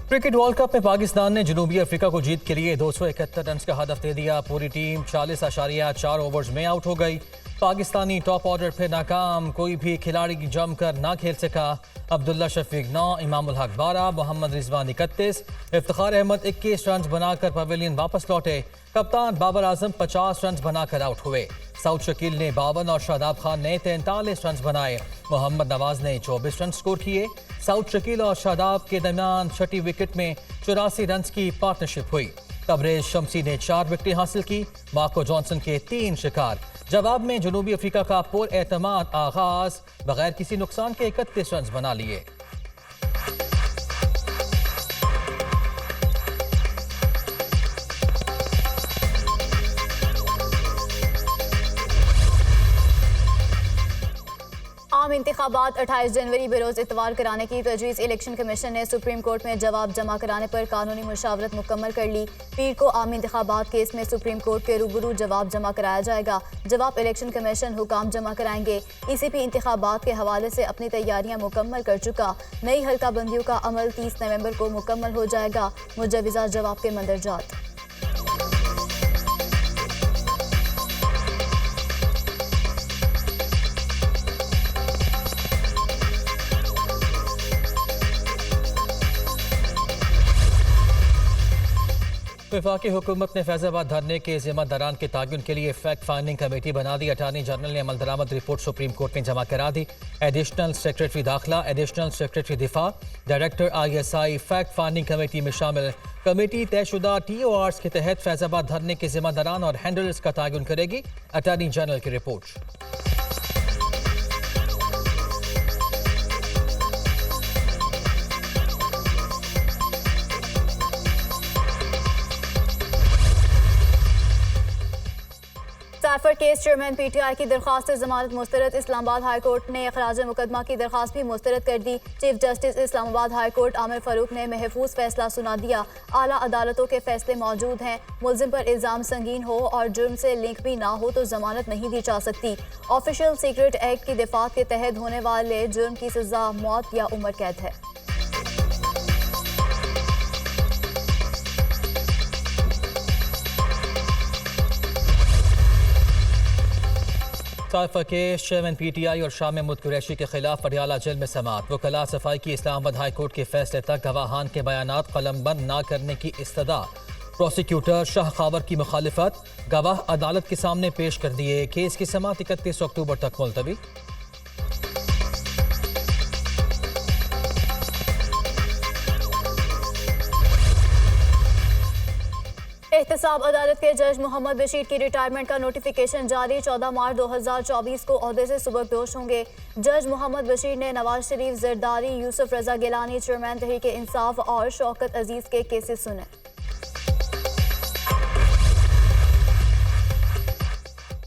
Cricket world cup में पाकिस्तान ने जनूबी अफ्रीका को जीत के लिए 271 रन का हदफ दे दिया। पूरी टीम 40.4 ओवर्स में आउट हो गई। पाकिस्तानी टॉप ऑर्डर पे नाकाम, कोई भी खिलाड़ी जमकर ना खेल सका। अब्दुल्ला शफीक 9, इमामुल हक 12, मोहम्मद रिजवान 31, इफ्तिखार अहमद 21 रन बनाकर पवेलियन वापस लौटे। कप्तान बाबर आजम 50 रन बनाकर आउट हुए। साउद शकील ने 52 और शादाब खान ने 43 रन बनाए। मोहम्मद नवाज ने 24 रन स्कोर किए। साउद शकील और शादाब के दरमियान छठी विकेट में 84 रन की पार्टनरशिप हुई। तबरेज शमसी ने 4 विकेटें हासिल की। मार्को जॉनसन के 3 शिकार। जवाब में जनूबी अफ्रीका का पुरएतमाद आगाज, बगैर किसी नुकसान के 31 रन बना लिए। आम इंतखाबात 28 जनवरी बरोज़ इतवार कराने की तजवीज़। इलेक्शन कमीशन ने सुप्रीम कोर्ट में जवाब जमा कराने पर कानूनी मुशावरत मुकम्मल कर ली। पीर को आम इंतखाबात केस में सुप्रीम कोर्ट के रूबरू जवाब जमा कराया जाएगा। जवाब इलेक्शन कमीशन हुकाम जमा कराएंगे। ECP इंतखाबात के हवाले से अपनी तैयारियां मुकम्मल कर चुका। नई हल्का बंदियों का अमल 30 नवंबर को मुकम्मल हो जाएगा। मुजव्विज़ा जवाब के मंदरजात। वफाकी हुकूमत ने फैजाबाद धरने के जिम्मेदारान के तायुन के लिए फैक्ट फाइंडिंग कमेटी बना दी। अटॉर्नी जनरल ने अमल दरामद रिपोर्ट सुप्रीम कोर्ट में जमा करा दी। एडिशनल सेक्रेटरी दाखिला, एडिशनल सेक्रेटरी दिफा, director ISI fact finding committee में शामिल। कमेटी तयशुदा TORs के तहत फैजाबाद धरने के जिम्मेदारान और हैंडलर्स का तायुन करेगी। अटॉर्नी जनरल की report. Cipher case chairman PTI की दरख्वास्त जमानत मुस्तरद। इस्लामाबाद हाई कोर्ट ने खराज मुकदमा की दरख्वास्त भी मुस्तरद कर दी। Chief justice Islamabad high court Aamir Farooq ने महफूज फैसला सुना दिया। आला अदालतों के फैसले मौजूद हैं। मुल्जिम पर इल्ज़ाम संगीन हो और जुर्म से लिंक भी ना हो तो जमानत नहीं दी जा सकती। ऑफिशियल सीक्रेट एक्ट की दिफात के तहत होने वाले जुर्म की सजा मौत या उम्र कैद है। साइफर केस चेयरमैन PTI और शाह महमूद कुरैशी के खिलाफ पटियाला जेल में समाअत। वकला सफाई की इस्लामाबाद हाई कोर्ट के फैसले तक गवाहान के बयानात कलमबंद न करने की इस्तदा। प्रोसिक्यूटर शाह खावर की मुखालिफत। गवाह अदालत के सामने पेश कर दिए। केस की समाअत 31 अक्टूबर तक मुलतवी। एहतसाब अदालत के जज मोहम्मद बशीर की रिटायरमेंट का नोटिफिकेशन जारी। 14 मार्च 2024 को ओहदे से सुबकदोश होंगे। जज मोहम्मद बशीर ने नवाज शरीफ, जरदारी, यूसुफ रजा गिलानी, चेयरमैन तहरीक इंसाफ और शौकत अजीज के केसेस सुने।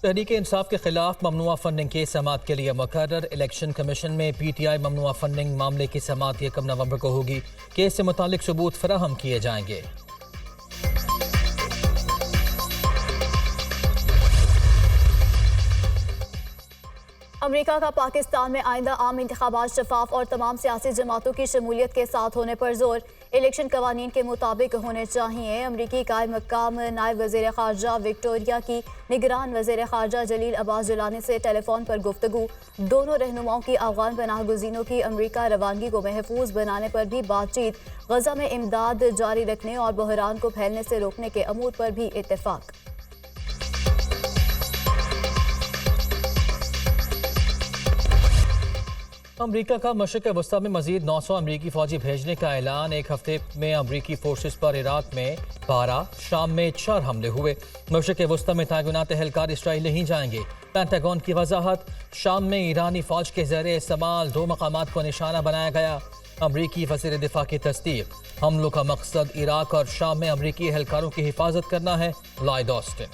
तहरीक इंसाफ के खिलाफ ममनुआ फंडिंग केस समाअत के लिए मुकर्रर। इलेक्शन कमीशन में PTI ममनुआ फंडिंग मामले की समाअत 1 नवंबर को होगी। केस से मुतालिक सबूत फराहम किए जाएंगे। अमेरिका का पाकिस्तान में आइंदा आम इंतखाबात शफाफ और तमाम सियासी जमातों की शमूलियत के साथ होने पर जोर। इलेक्शन कवानीन के मुताबिक होने चाहिए। अमरीकी कायम मकाम नायब वज़ीर ख़ारजा विक्टोरिया की निगरान वज़ीर ख़ारजा जलील अब्बास जिलानी से टेलीफोन पर गुफ्तगू। दोनों रहनुमाओं की अफ़गान पनाह गुज़ीनों की अमरीका रवानगी को महफूज बनाने पर भी बातचीत। गज़ा में इमदाद जारी रखने और बहरान को फैलने से रोकने के अमूर पर भी इत्तेफाक। अमरीका का मशरिक़ वस्ता में मजीद 900 अमरीकी फौजी भेजने का ऐलान। एक हफ्ते में अमरीकी फोर्सेस पर इराक में 12, शाम में 4 हमले हुए। मशरिक़ वस्ता में तैनात एहलकार इसराइल नहीं जाएंगे। पेंटागन की वजाहत। शाम में ईरानी फौज के ज़रिए इस्तेमाल 2 मकामात को निशाना बनाया गया। अमरीकी वज़ीर दिफा की तस्दीक। हमलों का मकसद इराक और शाम में अमरीकी एहलकारों की हिफाजत करना है। Lloyd Austin.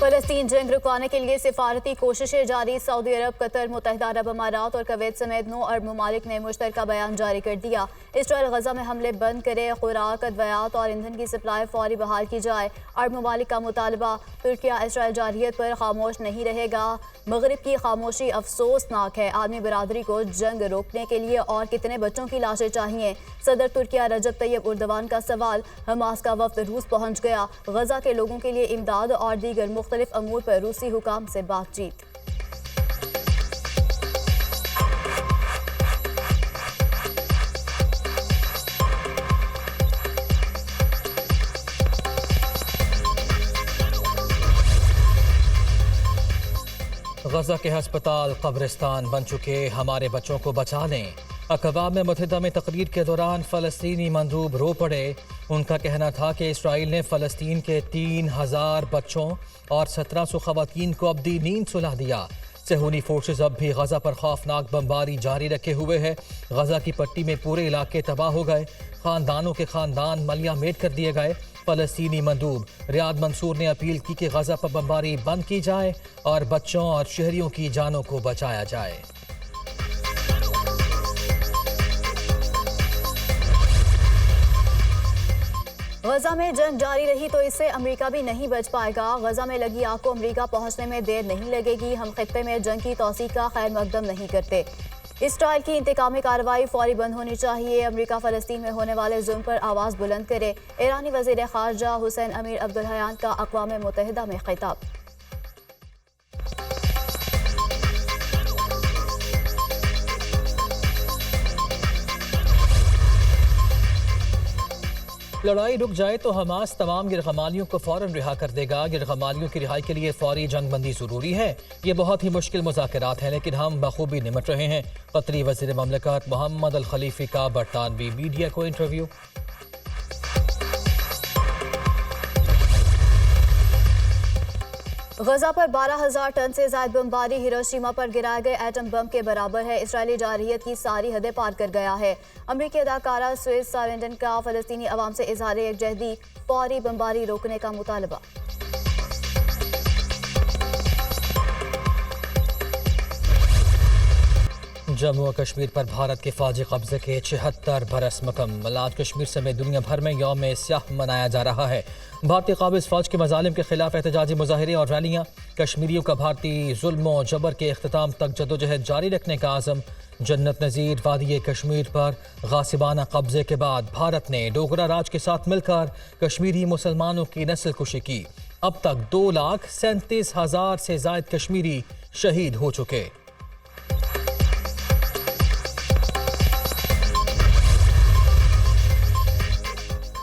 फलस्तीन जंग रुकवाने के लिए सिफारती कोशिशें जारी। सऊदी अरब, कतर, मुत्तहिदा अरब अमारात और कुवैत समेत 9 अरब ममालिक ने मुश्तरका बयान जारी कर दिया। इसराइल गजा में हमले बंद करे, खुराक, अद्वियात और ईंधन की सप्लाई फौरी बहाल की जाए। अरब ममालिक का मुतालबा, तुर्किया इसराइल जारहियत पर खामोश नहीं रहेगा। मगरिब की खामोशी अफसोसनाक है। आदमी बरादरी को जंग रोकने के लिए और कितने बच्चों की लाशें चाहिए? सदर तुर्किया रजब तैयब उर्दवान का सवाल। हमास का वफ्द रूस पहुंच गया। गजा के लोगों के लिए इमदाद और दीगर मुख्तलिफ अमूर पर रूसी हुकाम से बातचीत। गजा के हस्पताल कब्रिस्तान बन चुके, हमारे बच्चों को बचा लें। अक़वाम मुत्तहिदा में तकरीर के दौरान फ़लस्तीनी मंदूब रो पड़े। उनका कहना था कि इसराइल ने फ़लस्तीन के 3000 बच्चों और 1700 ख़वातीन को अब्दी नींद सुला दिया। सहूनी फोर्सेस अब भी गजा पर खौफनाक बमबारी जारी रखे हुए है। गजा की पट्टी में पूरे इलाके तबाह हो गए, खानदानों के खानदान मलिया मेट कर दिए गए। फ़लस्तीनी मंदूब रियाद मंसूर ने अपील की कि गजा पर बमबारी बंद की जाए और बच्चों और शहरियों की जानों को बचाया जाए। गजा में जंग जारी रही तो इससे अमेरिका भी नहीं बच पाएगा। गजा में लगी आग को अमेरिका पहुंचने में देर नहीं लगेगी। हम खित्ते में जंग की तौसीक़ का खैर मकदम नहीं करते। इसराइल की इंतकामी कार्रवाई फौरी बंद होनी चाहिए। अमेरिका फ़लस्तीन में होने वाले जुल्म पर आवाज़ बुलंद करे। ईरानी वज़ीर ख़ारजा हुसैन अमीर अब्दुल्लहयान का अक़वाम मुत्तहिदा में खिताब। लड़ाई रुक जाए तो हमास तमाम गिरगमालियों को फौरन रिहा कर देगा। गिरगमालियों की रिहाई के लिए फौरी जंगबंदी ज़रूरी है। ये बहुत ही मुश्किल मुज़ाकरात हैं, लेकिन हम बखूबी निमट रहे हैं। कतरी वज़ीर ममलकत मोहम्मद अल खलीफ़ी का बरतानवी मीडिया को इंटरव्यू। गजा पर 12,000 टन से ज़ायद बमबारी हिरोशिमा पर गिराए गए एटम बम के बराबर है। इसराइली जारहियत की सारी हदें पार कर गया है। अमरीकी अदाकारा स्विस सारेंडन का फ़लस्तीनी अवाम से इजहार यकजहती, फौरी बमबारी रोकने का मुतालबा। जम्मू और कश्मीर पर भारत के फौजी कब्जे के 76 बरस मुकम्मल। आज कश्मीर समेत दुनिया भर में यौम स्याह मनाया जा रहा है। भारतीय काबिज फौज के मजालिम के खिलाफ एहतजाजी मुजाहरे और रैलियाँ। कश्मीरियों का भारतीय जुल्म और जबर के अख्ताम तक जदोजहद जारी रखने का आज़म। जन्नत नज़ीर वादी कश्मीर पर गासिबाना कब्जे के बाद भारत ने डोगरा राज के साथ मिलकर कश्मीरी मुसलमानों की नस्ल कुशी की। अब तक 2,37,000 से ज़ायद कश्मीरी शहीद हो चुके।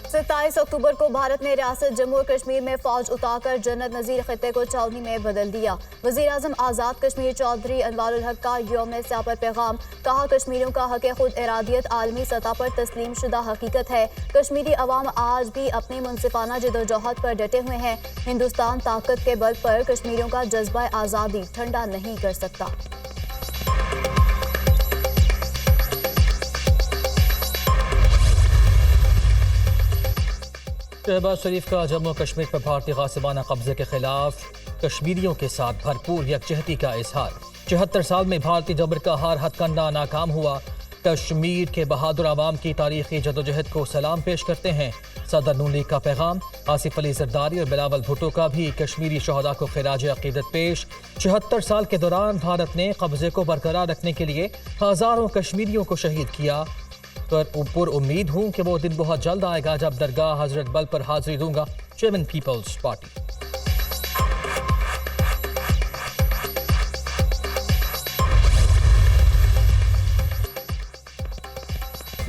27 अक्टूबर को भारत ने रियासत जम्मू और कश्मीर में फौज उतारकर जन्नत नज़ीर खित्ते को छावनी में बदल दिया। वज़ीर आज़म आज़ाद कश्मीर चौधरी अनवारुल हक का यौम स्याह पर पैगाम। कहा, कश्मीरियों का हक़ खुद इरादियत आलमी सतह पर तस्लीम शुदा हकीकत है। कश्मीरी अवाम आज भी अपनी मुनसिफाना जदोजहद पर डटे हुए हैं। हिंदुस्तान ताकत के बल पर कश्मीरियों का जज्बा आज़ादी ठंडा नहीं कर सकता। शहबाज शरीफ का जम्मू कश्मीर पर भारतीय गासिबाना कब्जे के खिलाफ कश्मीरियों के साथ भरपूर यकजहती का इजहार। 74 साल में भारतीय जबर का हर हथकंडा नाकाम हुआ। कश्मीर के बहादुर आवाम की तारीखी जदोजहद को सलाम पेश करते हैं। सदर नून लीग का पैगाम। आसिफ अली जरदारी और बिलावल भुट्टो का भी कश्मीरी शहदा को खिराज अकीदत पेश। 74 साल के दौरान भारत ने कब्जे को बरकरार रखने के लिए हज़ारों कश्मीरियों को शहीद किया। पर उम्मीद हूँ कि वो दिन बहुत जल्द आएगा जब दरगाह हजरत बल पर हाजिरी दूंगा। चेयरमैन पीपल्स पार्टी।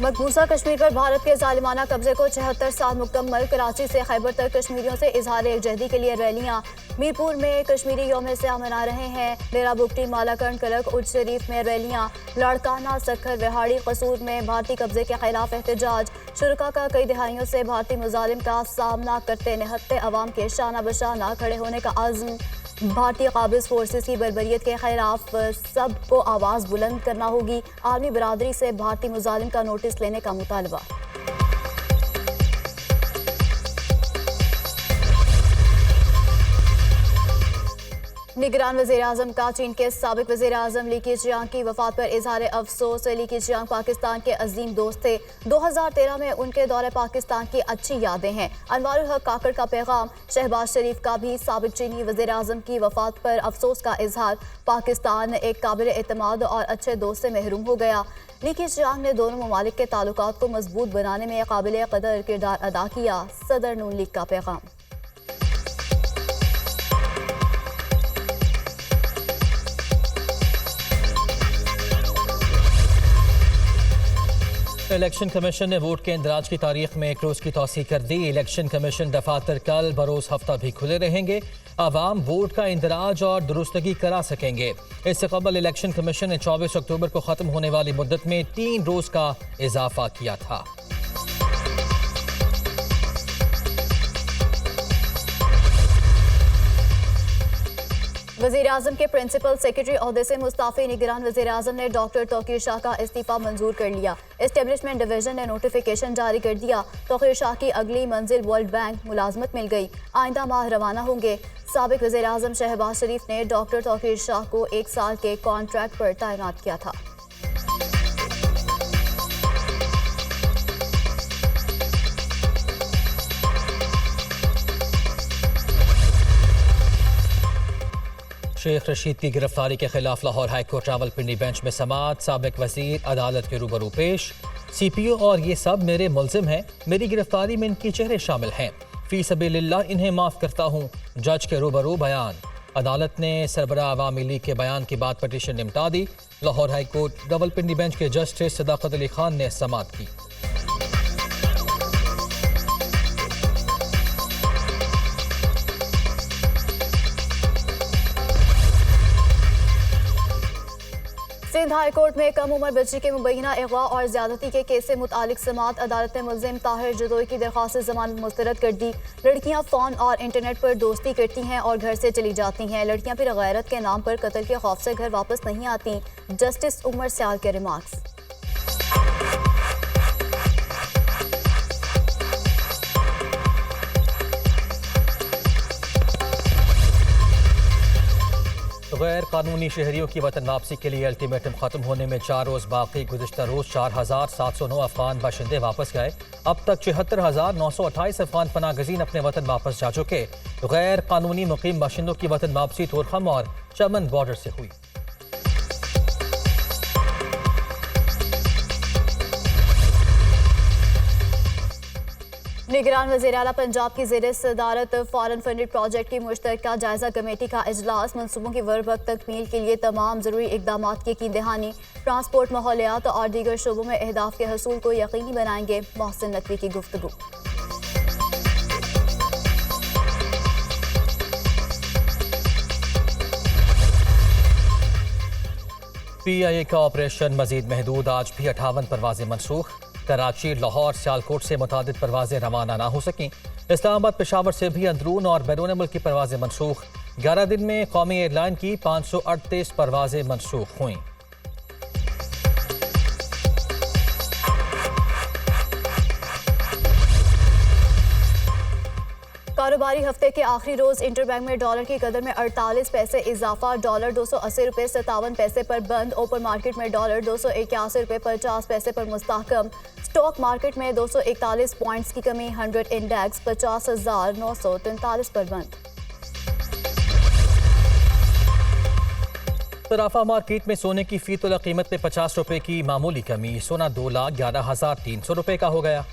मकबूजा कश्मीर पर भारत के जालिमाना कब्जे को 76 साल मुकम्मल। कराची से खैबर तक कश्मीरियों से इजहार यकजहती के लिए रैलियाँ। मीरपुर में कश्मीरी यौम स्याह मना रहे हैं। डेरा बुगटी, मालाकंड, करक, उच्च शरीफ में रैलियाँ। लाड़काना, सखर, विहाड़ी, कसूर में भारतीय कब्जे के खिलाफ एहतजाज। शुरका का कई दिहाइयों से भारतीय मुजालिम का सामना करते निहत्ते अवाम के शाना बशाना खड़े होने का आज़म। भारतीय काबिज फोर्सेस की बर्बरियत के खिलाफ सबको आवाज़ बुलंद करना होगी। आलमी बरादरी से भारतीय मुजालिम का नोटिस लेने का मुतालबा। निगरान वज़ीर-ए-आज़म का चीन के साबिक वज़ीर-ए-आज़म ली कीचियांग की वफात पर इजहार अफसोस। ली कीचियांग पाकिस्तान के अजीम दोस्त थे। 2013 में उनके दौरे पाकिस्तान की अच्छी यादें हैं। अनवारुल हक काकड़ का पैगाम। शहबाज शरीफ का भी साबिक चीनी वज़ीर-ए-आज़म की वफात पर अफसोस का इजहार। पाकिस्तान एक काबिल एतमाद और अच्छे दोस्त से महरूम हो गया। ली कीचियांग ने दोनों ममालिक के ताल्लुकात को मजबूत बनाने में काबिल कदर किरदार अदा किया। सदर नून लीग का पैगाम। इलेक्शन कमीशन ने वोट के इंदराज की तारीख में एक रोज की तौसीह कर दी। इलेक्शन कमीशन दफातर कल बरोज हफ्ता भी खुले रहेंगे। आवाम वोट का इंदराज और दुरुस्तगी करा सकेंगे। इससे कबल इलेक्शन कमीशन ने 24 अक्टूबर को खत्म होने वाली मुद्दत में 3 रोज का इजाफा किया था। वज़ीर-ए-आज़म के प्रिंसिपल सेक्रेटरी ओहदे से मुस्ताफ़ी निगरान वज़ीर-ए-आज़म ने डॉक्टर तौकीर शाह का इस्तीफ़ा मंजूर कर लिया। एस्टेब्लिशमेंट डिवीजन ने नोटिफिकेशन जारी कर दिया। तौकीर शाह की अगली मंजिल वर्ल्ड बैंक मुलाजमत मिल गई। आइंदा माह रवाना होंगे। साबिक वज़ीर-ए-आज़म शहबाज शरीफ ने डॉक्टर तौकीर शाह को 1 साल के कॉन्ट्रैक्ट पर तैनात किया था। शेख रशीद की गिरफ्तारी के खिलाफ लाहौर हाईकोर्ट रावलपिंडी बेंच में समाअत। साबिक वजीर अदालत के रूबरू पेश। CPO और ये सब मेरे मुल्जिम हैं। मेरी गिरफ्तारी में इनके चेहरे शामिल हैं। फी सबीलिल्लाह इन्हें माफ करता हूँ। जज के रूबरू बयान। अदालत ने सरबराह अवामी लीग के बयान के बाद पटिशन निपटा दी। लाहौर हाईकोर्ट रावलपिंडी बेंच के जस्टिस सदाकत अली खान ने समाअत की। सिंध हाई कोर्ट में कम उम्र बच्ची के मुबैना अगवा और ज्यादती के केस से मुतालिक समाअत। अदालत ने मुल्जिम ताहिर जदोई की दरख्वास्त जमानत मुस्तरद कर दी। लड़कियां फोन और इंटरनेट पर दोस्ती करती हैं और घर से चली जाती हैं। लड़कियां फिर गैरत के नाम पर कत्ल के खौफ से घर वापस नहीं आती। जस्टिस उमर सियाल के रिमार्क्स। गैर कानूनी शहरियों की वतन वापसी के लिए अल्टीमेटम खत्म होने में 4 रोज बाकी। गुज़िश्ता रोज 4,709 अफगान बाशिंदे वापस गए। अब तक 76,928 अफगान पनाह गजीन अपने वतन वापस जा चुके। गैर कानूनी मुकीम बाशिंदों की वतन वापसी तोरखम और चमन बॉर्डर से हुई। निगरान वज़ीर आला पंजाब की ज़ेर सदारत फॉरेन फंडेड प्रोजेक्ट की मुश्तरका जायजा कमेटी का इजलास। मनसूबों की वरवक्त तकमील के लिए तमाम ज़रूरी इकदाम की यकीन दहानी। ट्रांसपोर्ट, माहौलियात और दीगर शोबों में अहदाफ के हसूल को यकीनी बनाएंगे। मोहसिन नकवी की गुफ्तगू। PIA का ऑपरेशन मजीद महदूद। आज भी 58 परवाजें मनसूख। कराची, लाहौर, सियालकोट से मुतादिद परवाजें रवाना ना हो सकें। इस्लामाबाद, पेशावर से भी अंदरून और बैरून मुल्क की परवाजें मनसूख। 11 दिन में कौमी एयरलाइन की 538 परवाजें मनसूख हुई। कारोबारी हफ्ते के आखिरी रोज इंटरबैंक में डॉलर की कदर में 48 पैसे इजाफा। डॉलर 280 रुपये 57 पैसे पर बंद। ओपन मार्केट में डॉलर 281 रुपये 50 पैसे पर मुस्तहकम। स्टॉक मार्केट में 241 पॉइंट्स की कमी। 100 इंडेक्स 50,943 पर बंद। सराफा मार्केट में सोने की फी तोला कीमत में 50 रुपये की मामूली कमी। सोना 2,11,300 रुपये का हो गया।